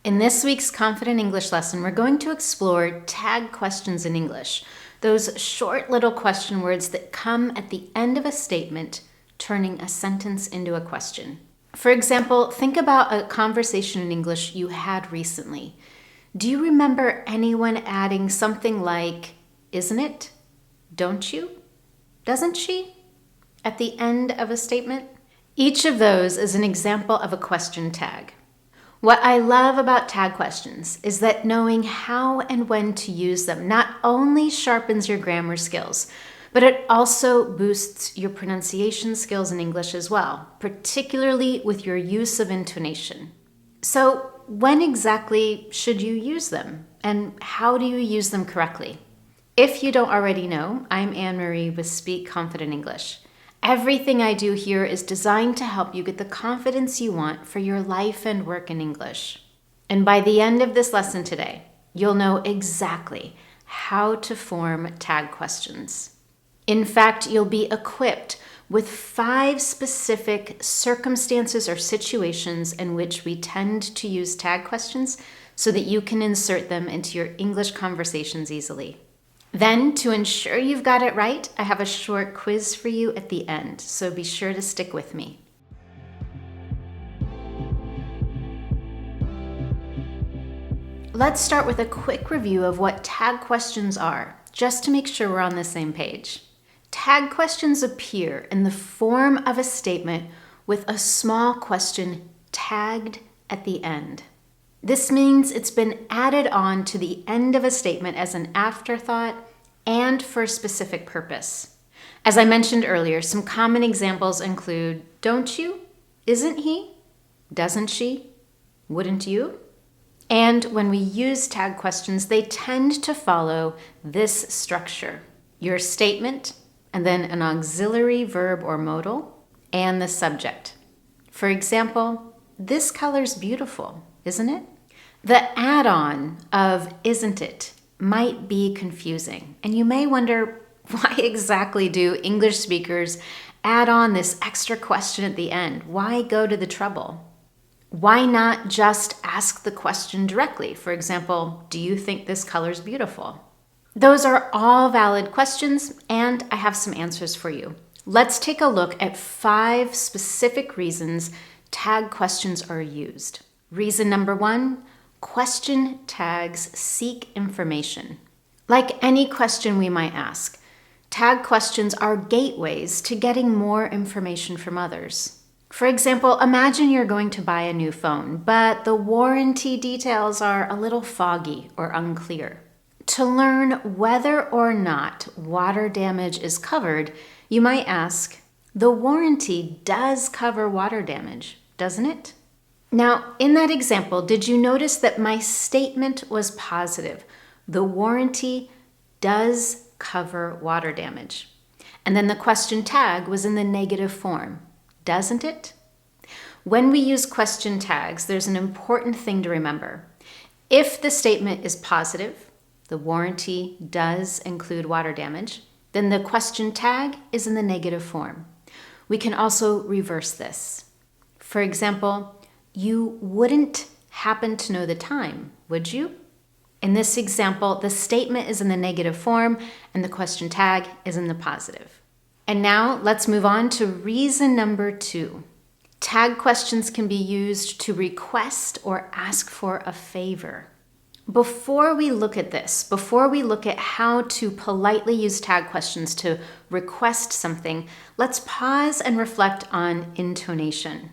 In this week's Confident English lesson, we're going to explore tag questions in English, those short little question words that come at the end of a statement, turning a sentence into a question. For example, think about a conversation in English you had recently. Do you remember anyone adding something like, "Isn't it? Don't you? Doesn't she?" at the end of a statement? Each of those is an example of a question tag. What I love about tag questions is that knowing how and when to use them not only sharpens your grammar skills, but it also boosts your pronunciation skills in English as well, particularly with your use of intonation. So, when exactly should you use them? And how do you use them correctly? If you don't already know, I'm Anne-Marie with Speak Confident English. Everything I do here is designed to help you get the confidence you want for your life and work in English. And by the end of this lesson today, you'll know exactly how to form tag questions. In fact, you'll be equipped with 5 specific circumstances or situations in which we tend to use tag questions so that you can insert them into your English conversations easily. Then, to ensure you've got it right, I have a short quiz for you at the end, so be sure to stick with me. Let's start with a quick review of what tag questions are, just to make sure we're on the same page. Tag questions appear in the form of a statement with a small question tagged at the end. This means it's been added on to the end of a statement as an afterthought and for a specific purpose. As I mentioned earlier, some common examples include, "Don't you? Isn't he? Doesn't she? Wouldn't you?" And when we use tag questions, they tend to follow this structure: your statement, and then an auxiliary verb or modal, and the subject. For example, "This color's beautiful, isn't it?" The add-on of "isn't it" might be confusing, and you may wonder, why exactly do English speakers add on this extra question at the end? Why go to the trouble? Why not just ask the question directly? For example, "Do you think this color's beautiful?" Those are all valid questions, and I have some answers for you. Let's take a look at 5 specific reasons tag questions are used. Reason number 1, question tags seek information. Like any question we might ask, tag questions are gateways to getting more information from others. For example, imagine you're going to buy a new phone, but the warranty details are a little foggy or unclear. To learn whether or not water damage is covered, you might ask, "The warranty does cover water damage, doesn't it?" Now, in that example, did you notice that my statement was positive? The warranty does cover water damage. And then the question tag was in the negative form, doesn't it? When we use question tags, there's an important thing to remember. If the statement is positive, the warranty does include water damage, then the question tag is in the negative form. We can also reverse this. For example, "You wouldn't happen to know the time, would you?" In this example, the statement is in the negative form and the question tag is in the positive. And now let's move on to reason number 2. Tag questions can be used to request or ask for a favor. Before we look at this, before we look at how to politely use tag questions to request something, let's pause and reflect on intonation.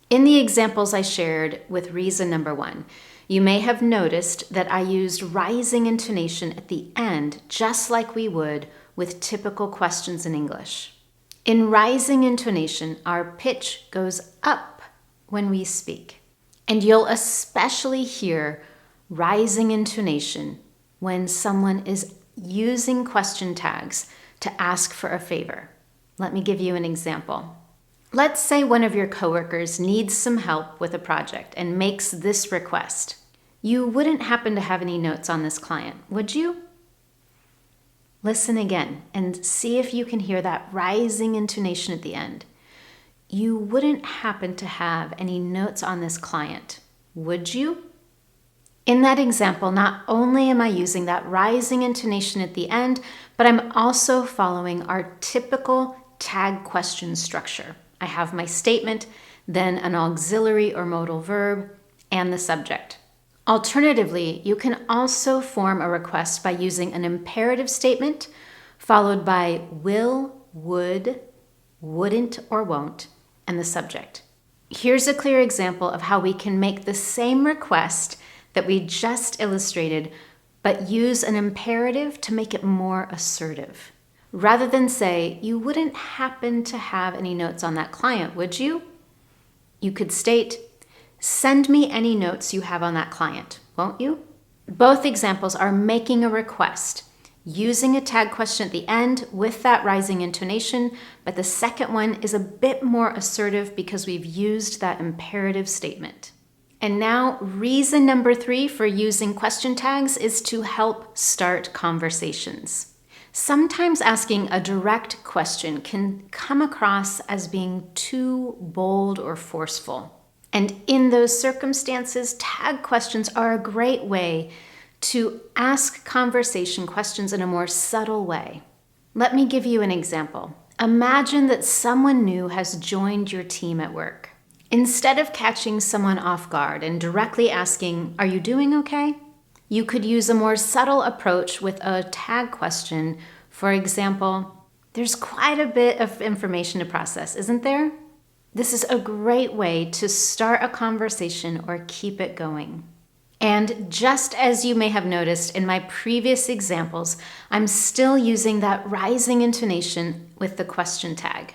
In the examples I shared with reason number 1, you may have noticed that I used rising intonation at the end, just like we would with typical questions in English. In rising intonation, our pitch goes up when we speak. And you'll especially hear rising intonation when someone is using question tags to ask for a favor. Let me give you an example. Let's say one of your coworkers needs some help with a project and makes this request. "You wouldn't happen to have any notes on this client, would you?" Listen again and see if you can hear that rising intonation at the end. "You wouldn't happen to have any notes on this client, would you?" In that example, not only am I using that rising intonation at the end, but I'm also following our typical tag question structure. I have my statement, then an auxiliary or modal verb, and the subject. Alternatively, you can also form a request by using an imperative statement followed by will, would, wouldn't, or won't, and the subject. Here's a clear example of how we can make the same request that we just illustrated, but use an imperative to make it more assertive. Rather than say, you wouldn't happen to have any notes on that client, would you? You could state, send me any notes you have on that client, won't you? Both examples are making a request, using a tag question at the end with that rising intonation, but the second one is a bit more assertive because we've used that imperative statement. And now, reason number 3 for using question tags is to help start conversations. Sometimes asking a direct question can come across as being too bold or forceful. And in those circumstances, tag questions are a great way to ask conversation questions in a more subtle way. Let me give you an example. Imagine that someone new has joined your team at work. Instead of catching someone off guard and directly asking, "Are you doing okay?" you could use a more subtle approach with a tag question. For example, "There's quite a bit of information to process, isn't there?" This is a great way to start a conversation or keep it going. And just as you may have noticed in my previous examples, I'm still using that rising intonation with the question tag.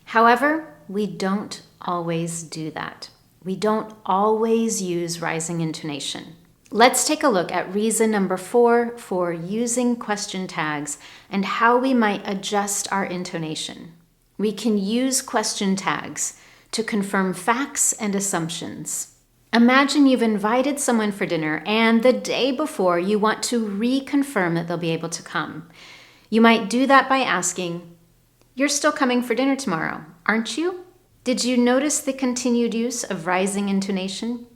However, we don't always do that. We don't always use rising intonation. Let's take a look at reason number 4 for using question tags and how we might adjust our intonation. We can use question tags to confirm facts and assumptions. Imagine you've invited someone for dinner and the day before you want to reconfirm that they'll be able to come. You might do that by asking, "You're still coming for dinner tomorrow, aren't you?" Did you notice the continued use of rising intonation?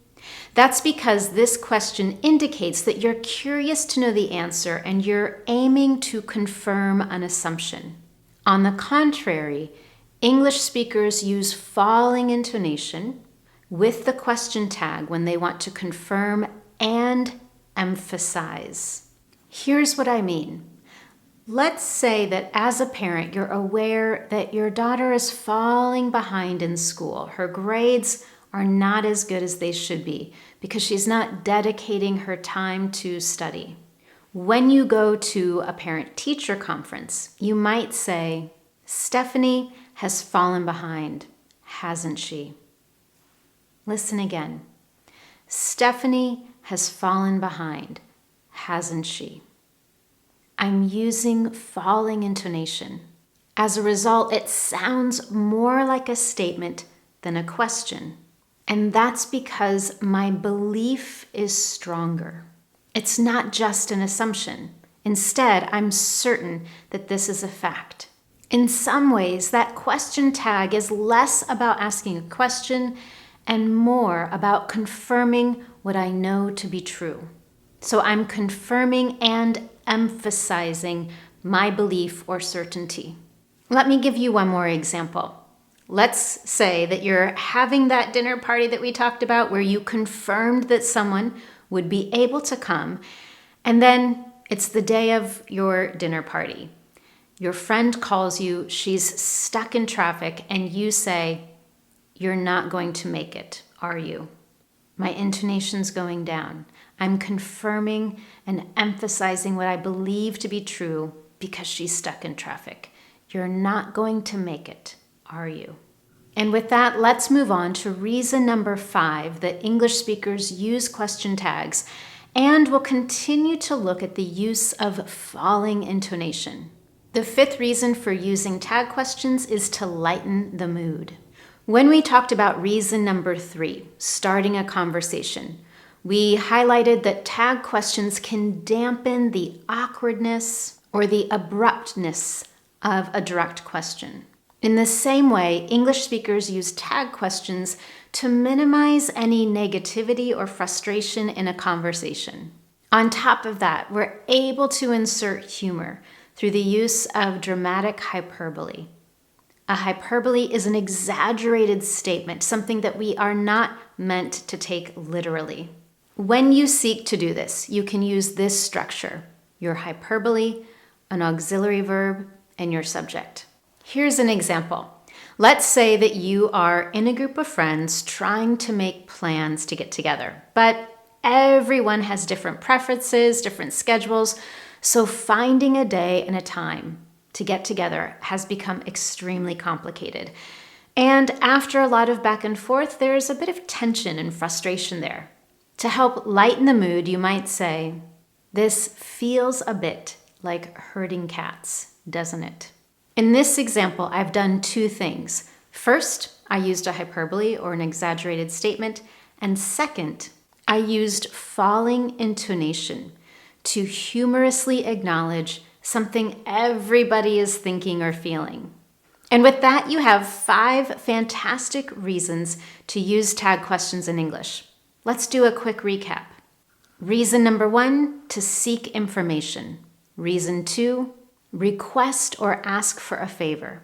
That's because this question indicates that you're curious to know the answer and you're aiming to confirm an assumption. On the contrary, English speakers use falling intonation with the question tag when they want to confirm and emphasize. Here's what I mean. Let's say that as a parent, you're aware that your daughter is falling behind in school. Her grades are not as good as they should be because she's not dedicating her time to study. When you go to a parent-teacher conference, you might say, "Stephanie has fallen behind, hasn't she?" Listen again. "Stephanie has fallen behind, hasn't she?" I'm using falling intonation. As a result, it sounds more like a statement than a question. And that's because my belief is stronger. It's not just an assumption. Instead, I'm certain that this is a fact. In some ways, that question tag is less about asking a question and more about confirming what I know to be true. So I'm confirming and emphasizing my belief or certainty. Let me give you one more example. Let's say that you're having that dinner party that we talked about where you confirmed that someone would be able to come, and then it's the day of your dinner party. Your friend calls you, she's stuck in traffic, and you say, "You're not going to make it, are you?" My intonation's going down. I'm confirming and emphasizing what I believe to be true because she's stuck in traffic. You're not going to make it, are you? And with that, let's move on to reason number 5 that English speakers use question tags, and we'll continue to look at the use of falling intonation. The 5th reason for using tag questions is to lighten the mood. When we talked about reason number 3, starting a conversation, we highlighted that tag questions can dampen the awkwardness or the abruptness of a direct question. In the same way, English speakers use tag questions to minimize any negativity or frustration in a conversation. On top of that, we're able to insert humor through the use of dramatic hyperbole. A hyperbole is an exaggerated statement, something that we are not meant to take literally. When you seek to do this, you can use this structure: your hyperbole, an auxiliary verb, and your subject. Here's an example. Let's say that you are in a group of friends trying to make plans to get together, but everyone has different preferences, different schedules, so finding a day and a time to get together has become extremely complicated. And after a lot of back and forth, there's a bit of tension and frustration there. To help lighten the mood, you might say, "This feels a bit like herding cats, doesn't it?" In this example, I've done two things. First, I used a hyperbole or an exaggerated statement. And second, I used falling intonation to humorously acknowledge something everybody is thinking or feeling. And with that, you have 5 fantastic reasons to use tag questions in English. Let's do a quick recap. Reason number 1, to seek information. Reason 2, request or ask for a favor.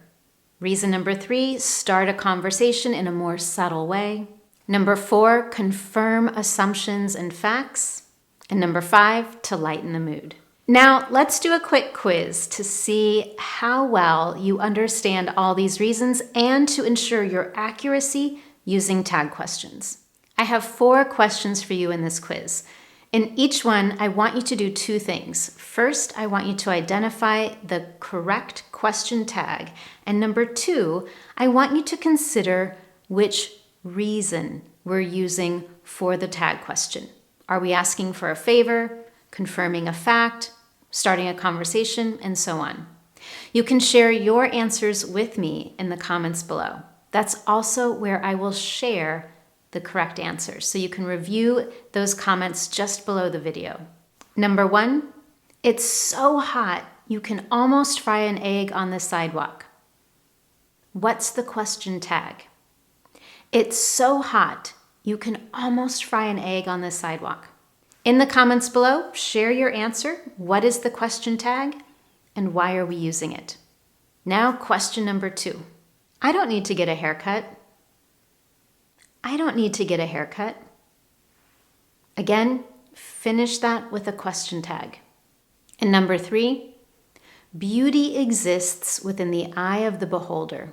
Reason number 3, start a conversation in a more subtle way. Number 4, confirm assumptions and facts. And number 5, to lighten the mood. Now, let's do a quick quiz to see how well you understand all these reasons and to ensure your accuracy using tag questions. I have 4 questions for you in this quiz. In each one, I want you to do 2 things. First, I want you to identify the correct question tag. And number 2, I want you to consider which reason we're using for the tag question. Are we asking for a favor, confirming a fact, starting a conversation, and so on? You can share your answers with me in the comments below. That's also where I will share the correct answers, so you can review those comments just below the video. Number 1, it's so hot you can almost fry an egg on the sidewalk. What's the question tag? It's so hot you can almost fry an egg on the sidewalk. In the comments below, share your answer. What is the question tag and why are we using it? Now, question number 2. I don't need to get a haircut. I don't need to get a haircut. Again, finish that with a question tag. And number 3, beauty exists within the eye of the beholder.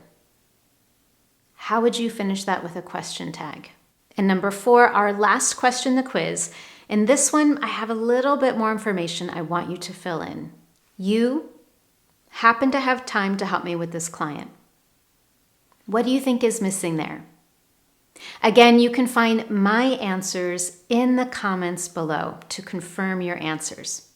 How would you finish that with a question tag? And number 4, our last question in the quiz. In this one, I have a little bit more information I want you to fill in. You happen to have time to help me with this client. What do you think is missing there? Again, you can find my answers in the comments below to confirm your answers.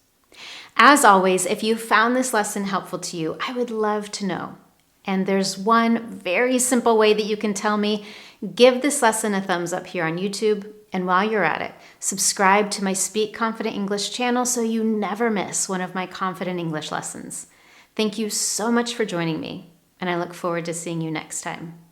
As always, if you found this lesson helpful to you, I would love to know. And there's one very simple way that you can tell me. Give this lesson a thumbs up here on YouTube. And while you're at it, subscribe to my Speak Confident English channel so you never miss one of my Confident English lessons. Thank you so much for joining me, and I look forward to seeing you next time.